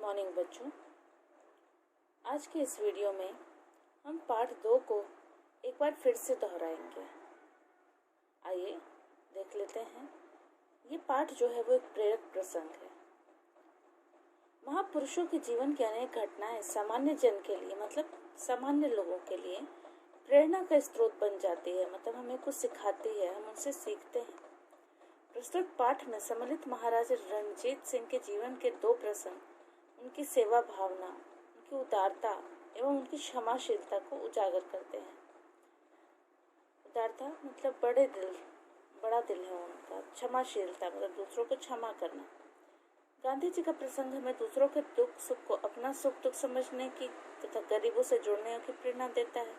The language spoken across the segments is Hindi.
मॉर्निंग बच्चों। आज के इस वीडियो में हम पाठ 2 को एक बार फिर से दोहराएंगे। आइए देख लेते हैं। ये पाठ जो है वो एक प्रेरक प्रसंग है। महापुरुषों के जीवन की अनेक घटनाएं सामान्य जन के लिए मतलब सामान्य लोगों के लिए प्रेरणा का स्रोत बन जाती है, मतलब हमें कुछ सिखाती है, हम उनसे सीखते हैं। प्रस्तुत पाठ में सम्मिलित महाराजा रणजीत सिंह के जीवन के 2 प्रसंग उनकी सेवा भावना, उनकी उदारता एवं उनकी क्षमाशीलता को उजागर करते हैं। उदारता मतलब बड़ा दिल है उनका। क्षमाशीलता मतलब दूसरों को क्षमा करना। गांधी जी का प्रसंग हमें दूसरों के दुख सुख को अपना सुख दुख समझने की तथा गरीबों से जुड़ने की प्रेरणा देता है।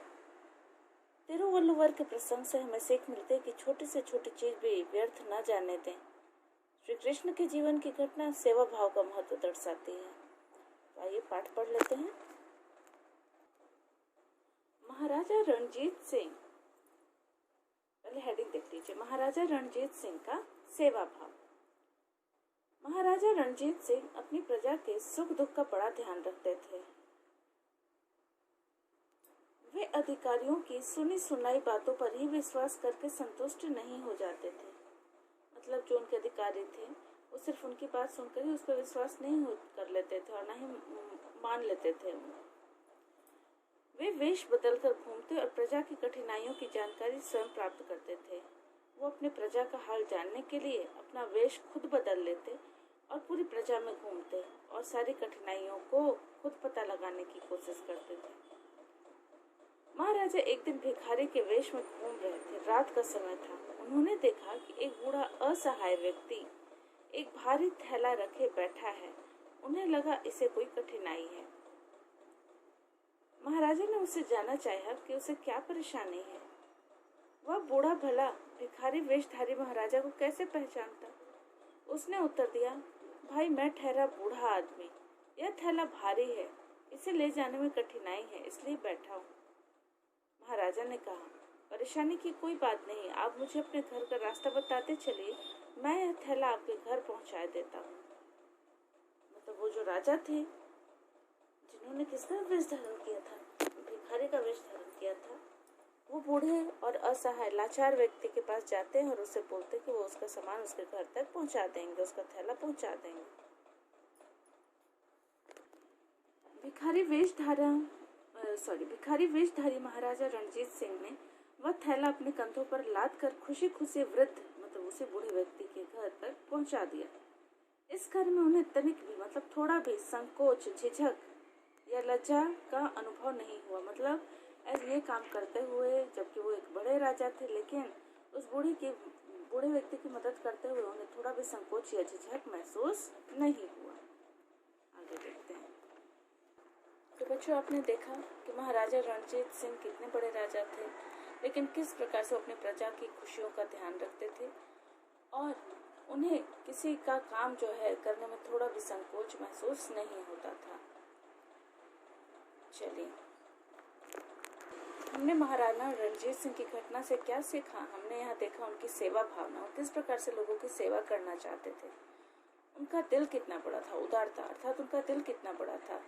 तिरुवल्लुवर के प्रसंग से हमें सीख मिलती है कि छोटी से छोटी चीज भी व्यर्थ न जाने दें। श्री कृष्ण के जीवन की घटना सेवा भाव का महत्व दर्शाती है। तो आइए पाठ पढ़ लेते हैं। महाराजा रणजीत सिंह, पहले हेडिंग देख लीजिए। महाराजा रणजीत सिंह का सेवा भाव। महाराजा रणजीत सिंह अपनी प्रजा के सुख दुख का बड़ा ध्यान रखते थे। वे अधिकारियों की सुनी सुनाई बातों पर ही विश्वास करके संतुष्ट नहीं हो जाते थे। मतलब जो उनके अधिकारी थे वो सिर्फ उनकी बात सुनकर ही उस पर विश्वास नहीं कर लेते थे और ना ही मान लेते थे। वे वेश बदलकर घूमते और प्रजा की कठिनाइयों की जानकारी स्वयं प्राप्त करते थे। वो अपने प्रजा का हाल जानने के लिए अपना वेश खुद बदल लेते और पूरी प्रजा में घूमते और सारी कठिनाइयों को खुद पता लगाने की कोशिश करते थे। महाराजा एक दिन भिखारी के वेश में घूम रहे थे। रात का समय था। उन्होंने देखा कि एक बूढ़ा असहाय व्यक्ति एक भारी थैला रखे बैठा है। उन्हें लगा इसे कोई कठिनाई है। महाराजा ने उससे जानना चाहा कि उसे क्या परेशानी है। वह बूढ़ा भला भिखारी वेशधारी महाराजा को कैसे पहचानता। उसने उत्तर दिया, भाई मैं ठहरा बूढ़ा आदमी, यह थैला भारी है, इसे ले जाने में कठिनाई है, इसलिए बैठा हूँ। महाराजा ने कहा, परेशानी की कोई बात नहीं, आप मुझे अपने घर का रास्ता बताते चलिए, मैं यह थैला आपके घर पहुंचा देता हूँ। मतलब वो जो राजा थे जिन्होंने किसका वेश धारण किया था, भिखारी का वेश धारण किया था, वो बूढ़े और असहाय लाचार व्यक्ति के पास जाते हैं और उससे बोलते हैं कि वो उसका सामान उसके घर तक पहुंचा देंगे, उसका थैला पहुंचा देंगे। भिखारी वेशधारी महाराजा रणजीत सिंह ने वह थैला अपने कंधों पर लाद कर खुशी खुशी वृद्ध मतलब उसे बूढ़े व्यक्ति के घर तक पहुंचा दिया। इस कार्य में उन्हें तनिक भी मतलब थोड़ा भी संकोच, झिझक या लज्जा का अनुभव नहीं हुआ। मतलब ये काम करते हुए, जबकि वो एक बड़े राजा थे, लेकिन उस बूढ़े व्यक्ति की मदद करते हुए उन्हें थोड़ा भी संकोच या झिझक महसूस नहीं हुआ। आगे देखते हैं। तो बच्चों, आपने देखा कि महाराजा रणजीत सिंह कितने बड़े राजा थे, लेकिन किस प्रकार से अपनी प्रजा की खुशियों का ध्यान रखते थे और उन्हें किसी का काम जो है करने में थोड़ा भी संकोच महसूस नहीं होता था। चलिए, हमने महाराणा रणजीत सिंह की घटना से क्या सीखा। हमने यहाँ देखा उनकी सेवा भावना, और किस प्रकार से लोगों की सेवा करना चाहते थे। उनका दिल कितना बड़ा था, उदारता अर्थात उनका दिल कितना बड़ा था।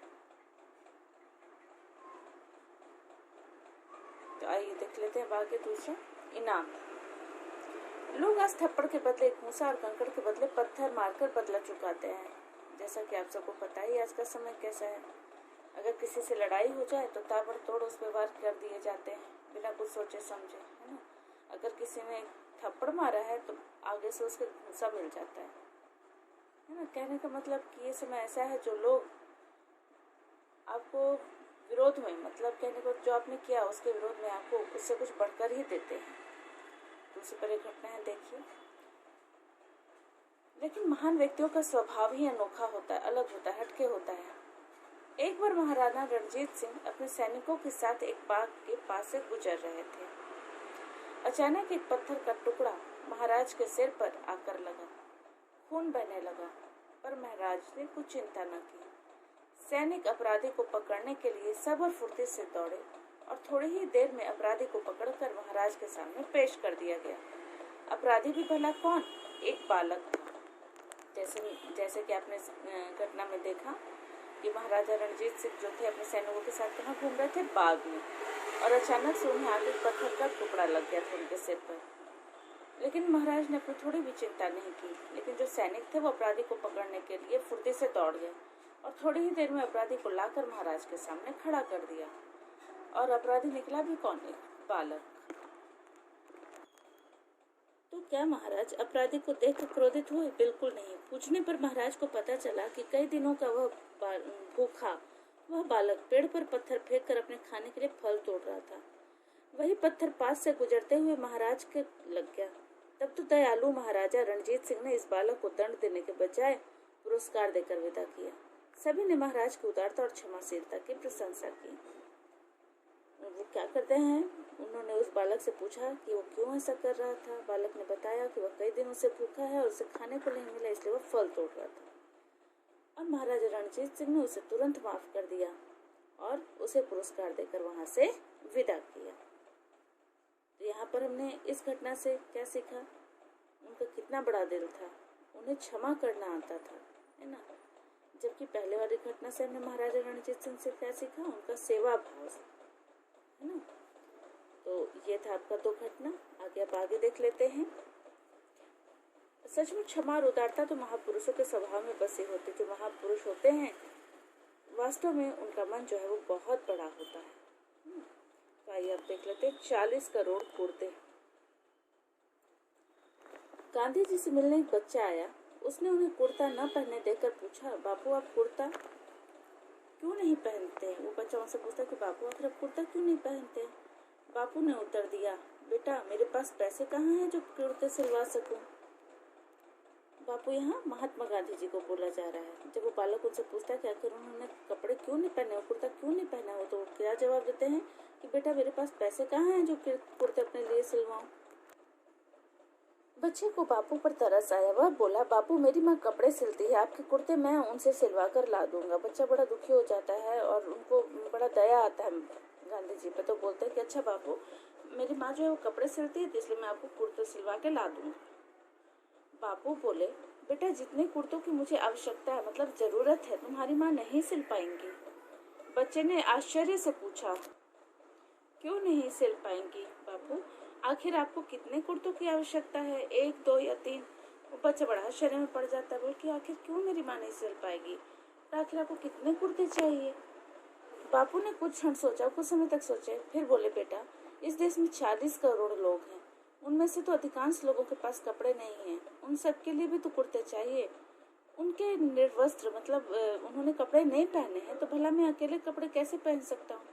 तो आइए देख लेते हैं आगे दूसरा इनाम। लोग आज थप्पड़ के बदले घूंसा और कंकड़ के बदले पत्थर मारकर बदला चुकाते हैं। जैसा कि आप सबको पता ही आज का समय कैसा है। अगर किसी से लड़ाई हो जाए तो ताबड़तोड़ उस पर वार कर दिए जाते हैं बिना कुछ सोचे समझे, है ना। अगर किसी ने थप्पड़ मारा है तो आगे से उसके घूंसा मिल जाता है ना। कहने का मतलब कि ये समय ऐसा है जो लोग आपको विरोध में, मतलब कहने को जो आपने किया उसके विरोध में आपको उससे कुछ बढ़कर ही देते हैं। दूसरी पर एक घटना है, देखिए। लेकिन महान व्यक्तियों का स्वभाव ही अनोखा होता है, अलग होता है, हटके होता है। एक बार महाराणा रणजीत सिंह अपने सैनिकों के साथ एक बाग के पास से गुजर रहे थे। अचानक एक पत्थर का टुकड़ा महाराज के सिर पर आकर लगा। खून बहने लगा, पर महाराज ने कुछ चिंता न की। सैनिक अपराधी को पकड़ने के लिए सब्र फुर्ती से दौड़े और थोड़ी ही देर में अपराधी को पकड़कर महाराज के सामने पेश कर दिया गया। अपराधी भी भला कौन, एक बालक था। जैसे कि आपने घटना में देखा कि महाराजा रणजीत सिंह जो थे अपने सैनिकों के साथ कहाँ घूम रहे थे, बाग में, और अचानक से उन्हें आगे पत्थर का टुकड़ा लग गया था उनके सिर पर। लेकिन महाराज ने अपनी थोड़ी भी चिंता नहीं की। लेकिन जो सैनिक थे वो अपराधी को पकड़ने के लिए फुर्ती से दौड़ गए और थोड़ी ही देर में अपराधी को लाकर महाराज के सामने खड़ा कर दिया। और अपराधी निकला भी कौन? एक बालक। तो क्या महाराज अपराधी को देखकर क्रोधित हुए? बिल्कुल नहीं। पूछने पर महाराज को पता चला कि कई दिनों का वह बालक पेड़ पर पत्थर फेंक कर अपने खाने के लिए फल तोड़ रहा था। वही पत्थर पास से गुजरते हुए महाराज के लग गया। तब तो दयालु महाराजा रणजीत सिंह ने इस बालक को दंड देने के बजाय पुरस्कार देकर विदा किया। सभी ने महाराज की उदारता और क्षमाशीलता की प्रशंसा की। वो क्या करते हैं? उन्होंने उस बालक से पूछा कि वो क्यों ऐसा कर रहा था। बालक ने बताया कि वह कई दिनों से भूखा है और उसे खाने को नहीं मिला, इसलिए वह फल तोड़ रहा था। और महाराजा रणजीत सिंह ने उसे तुरंत माफ कर दिया और उसे पुरस्कार देकर वहां से विदा किया। तो यहाँ पर हमने इस घटना से क्या सीखा? उनका कितना बड़ा दिल था, उन्हें क्षमा करना आता था, है ना। जबकि पहले वाली घटना से हमने महाराजा रणजीत सिंह से क्या सीखा? उनका सेवा भाव, है ना। तो ये था आपका 2 घटना। आगे आप आगे देख लेते हैं। सच में क्षमा और उदारता तो महापुरुषों के स्वभाव में बसी होती। जो महापुरुष होते हैं वास्तव में उनका मन जो है वो बहुत बड़ा होता है। तो आइए आप देख लेते हैं 40 करोड़ कुर्ते। गांधी जी से मिलने एक बच्चा आया। उसने उन्हें कुर्ता न पहनने देकर पूछा, बापू आप कुर्ता क्यों नहीं पहनते? वो बच्चा उनसे पूछता कि बापू आखिर आप कुर्ता क्यों नहीं पहनते? बापू ने उत्तर दिया, बेटा मेरे पास पैसे कहाँ हैं जो कुर्ते सिलवा सकूं। बापू यहाँ महात्मा गांधी जी को बोला जा रहा है। जब वो बालक उनसे पूछता है कि आखिर उन्होंने कपड़े क्यों नहीं पहने, कुर्ता क्यों नहीं पहना हो, तो क्या जवाब देते हैं कि बेटा मेरे पास पैसे कहाँ हैं जो कुर्ते अपने लिए सिलवाऊं। बच्चे को बापू पर तरस आया। वह बोला, बापू मेरी माँ कपड़े सिलती है, आपके कुर्ते मैं उनसे सिलवा कर ला दूंगा। बच्चा बड़ा दुखी हो जाता है और उनको बड़ा दया आता है गांधी जी पे। तो बोलते हैं कि अच्छा बापू मेरी माँ जो है वो कपड़े सिलती है, इसलिए मैं आपको कुर्ते सिलवा के ला दूंगा। बापू बोले, बेटा जितने कुर्तों की मुझे आवश्यकता है, मतलब जरूरत है, तुम्हारी माँ नहीं सिल पाएंगी। बच्चे ने आश्चर्य से पूछा, क्यों नहीं सिल पाएंगी बापू? आखिर आपको कितने कुर्तों की आवश्यकता है, 1, 2 या 3? वो बच्चा बड़ा आश्चर्य में पड़ जाता है। बोल कि आखिर क्यों मेरी माँ नहीं सिल पाएगी, आखिर आपको कितने कुर्ते चाहिए? बापू ने कुछ क्षण सोचा, कुछ समय तक सोचे, फिर बोले, बेटा इस देश में 40 करोड़ लोग हैं, उनमें से तो अधिकांश लोगों के पास कपड़े नहीं हैं। उन सब के लिए भी तो कुर्ते चाहिए। उनके निर्वस्त्र, मतलब उन्होंने कपड़े नहीं पहने हैं, तो भला मैं अकेले कपड़े कैसे पहन सकता हूँ?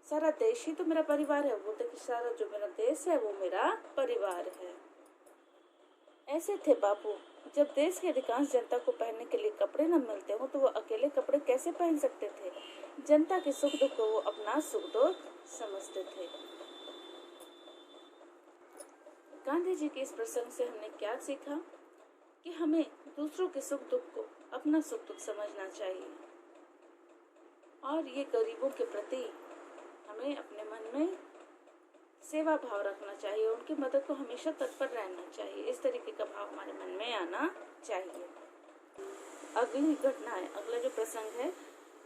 सारा देश ही तो मेरा परिवार है। बोलते कि सारा जो मेरा देश है वो मेरा परिवार है। ऐसे थे बापू। जब देश की अधिकांश जनता को पहनने के लिए कपड़े न मिलते हो तो वो अकेले कपड़े कैसे पहन सकते थे? जनता के सुख दुख को वो अपना सुख दुख समझते थे। गांधी जी के इस प्रसंग से हमने क्या सीखा? कि हमें दूसरों के सुख दुख को अपना सुख दुख समझना चाहिए और ये गरीबों के प्रति हमें अपने मन में सेवा भाव रखना चाहिए। उनकी मदद को हमेशा तत्पर रहना चाहिए। इस तरीके का भाव हमारे मन में आना चाहिए। अगली घटना है, अगला जो प्रसंग है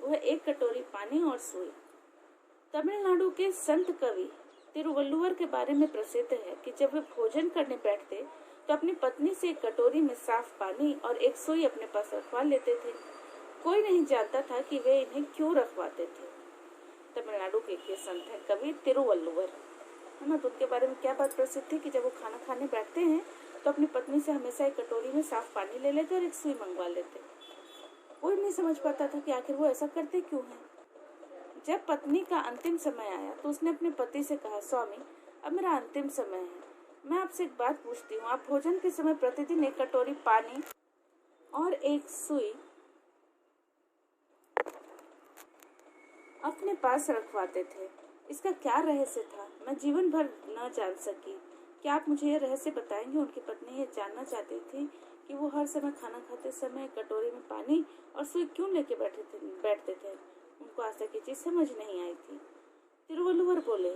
वह 1 कटोरी पानी और सुई। तमिलनाडु के संत कवि तिरुवल्लुवर के बारे में प्रसिद्ध है कि जब वे भोजन करने बैठते तो अपनी पत्नी से एक कटोरी में साफ पानी और एक सुई अपने पास रखवा लेते थे। कोई नहीं जानता था कि वे इन्हें क्यों रखवाते थे। तमिलनाडु के संत है कवि तिरुवल्लुवर, है ना। तो उनके बारे में क्या बात प्रसिद्ध थी कि जब वो खाना खाने बैठते हैं तो अपनी पत्नी से हमेशा एक कटोरी में साफ पानी ले लेते और एक सुई मंगवा लेते। कोई नहीं समझ पाता था कि आखिर वो ऐसा करते क्यों हैं। जब पत्नी का अंतिम समय आया तो उसने अपने पति से कहा, स्वामी अब मेरा अंतिम समय है, मैं आपसे एक बात पूछती हूँ, आप भोजन के समय प्रतिदिन 1 कटोरी पानी और एक सुई अपने पास रखवाते थे, इसका क्या रहस्य था? मैं जीवन भर न जान सकी। क्या आप मुझे यह रहस्य बताएंगे? उनकी पत्नी ये जानना चाहती थी कि वो हर समय खाना खाते समय कटोरी में पानी और सुई क्यों लेके बैठते थे। उनको आज तक ये चीज समझ नहीं आई थी। तिरुवल्लुवर बोले,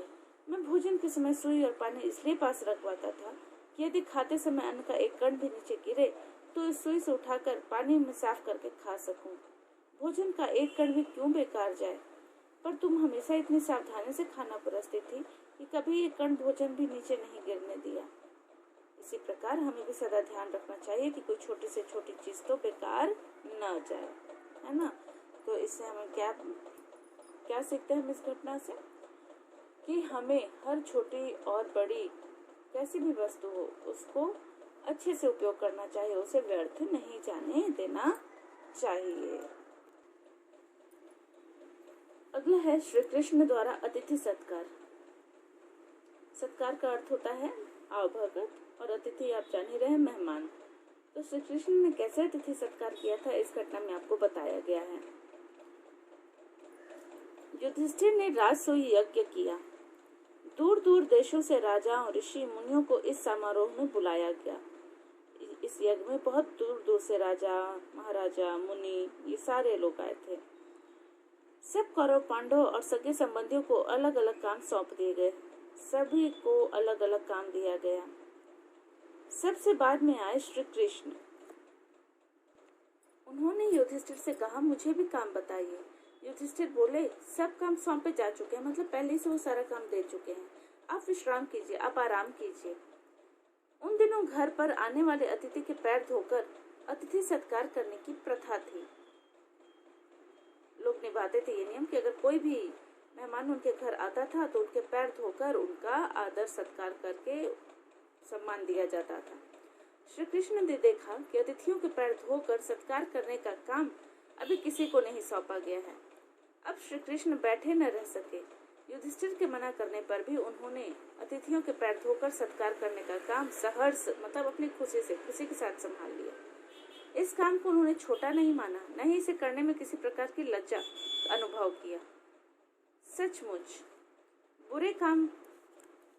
मैं भोजन के समय सुई और पानी इसलिए पास रखवाता था कि यदि खाते समय अन्न का एक कण भी नीचे गिरे तो इस सुई से उठाकर पानी में साफ करके खा सकूं। भोजन का एक कण भी क्यों बेकार जाए, पर तुम हमेशा इतनी सावधानी से खाना परोसती थी कि कभी एक कण भोजन भी नीचे नहीं गिरने दिया। इसी प्रकार हमें भी सदा ध्यान रखना चाहिए कि कोई छोटी से छोटी चीज तो बेकार न जाए, है ना। तो इससे हमें क्या क्या सीखते हैं हम इस घटना से, कि हमें हर छोटी और बड़ी कैसी भी वस्तु हो उसको अच्छे से उपयोग करना चाहिए, उसे व्यर्थ नहीं जाने देना चाहिए। अगला है श्री कृष्ण द्वारा अतिथि सत्कार। सत्कार का अर्थ होता है आवभगत, और अतिथि आप जान ही रहे हैं मेहमान। तो श्री कृष्ण ने कैसे अतिथि सत्कार किया था इस घटना में आपको बताया गया है। युधिष्ठिर ने राजसूय यज्ञ किया। दूर दूर देशों से राजाओं, ऋषि, मुनियों को इस समारोह में बुलाया गया। इस यज्ञ में बहुत दूर दूर से राजा, महाराजा, मुनि, ये सारे लोग आए थे। सब कौरव, पांडव और सगे संबंधियों को अलग अलग काम सौंप दिए गए। सभी को अलग अलग काम दिया गया। सबसे बाद में आए श्री कृष्ण। उन्होंने युधिष्ठिर से कहा, मुझे भी काम बताइए। युधिष्ठिर बोले, सब काम सौंपे जा चुके हैं, मतलब पहले से वो सारा काम दे चुके हैं। आप विश्राम कीजिए, आप आराम कीजिए। उन दिनों घर पर आने वाले अतिथि के पैर धोकर अतिथि सत्कार करने की प्रथा थी। लोग निभाते थे ये नियम कि अगर कोई भी मेहमान उनके घर आता था तो उनके पैर धोकर उनका आदर सत्कार करके सम्मान दिया जाता था। श्री कृष्ण ने देखा कि अतिथियों के पैर धोकर सत्कार करने का काम अभी किसी को नहीं सौंपा गया है। अब श्री कृष्ण बैठे न रह सके। युधिष्ठिर के मना करने पर भी उन्होंने अतिथियों के पैर धोकर सत्कार करने का काम सहर्ष, मतलब अपनी खुशी के साथ संभाल लिया। इस काम को उन्होंने छोटा नहीं माना, न ही इसे करने में किसी प्रकार की लज्जा अनुभव किया। सचमुच बुरे काम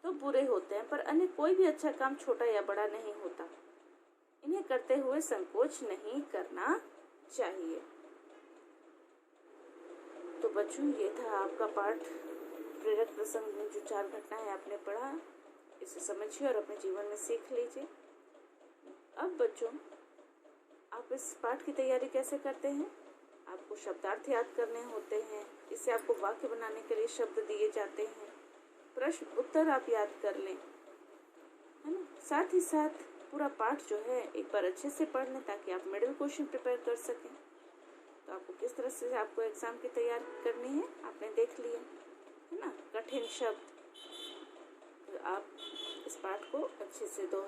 तो बुरे होते हैं, पर अन्य कोई भी अच्छा काम छोटा या बड़ा नहीं होता। इन्हें करते हुए संकोच नहीं करना चाहिए। तो बच्चों, ये था आपका पाठ। प्रेरक प्रसंग में जो 4 घटनाएं आपने पढ़ा, इसे समझिए और अपने जीवन में सीख लीजिए। अब बच्चों, आप इस पाठ की तैयारी कैसे करते हैं? आपको शब्दार्थ याद करने होते हैं, इससे आपको वाक्य बनाने के लिए शब्द दिए जाते हैं। प्रश्न उत्तर आप याद कर लें, है ना। साथ ही साथ पूरा पाठ जो है एक बार अच्छे से पढ़ लें ताकि आप मॉडल क्वेश्चन प्रिपेयर कर सकें। तो आपको किस तरह से आपको एग्जाम की तैयारी करनी है आपने देख लिया, है ना। कठिन शब्द, तो आप इस पाठ को अच्छे से 2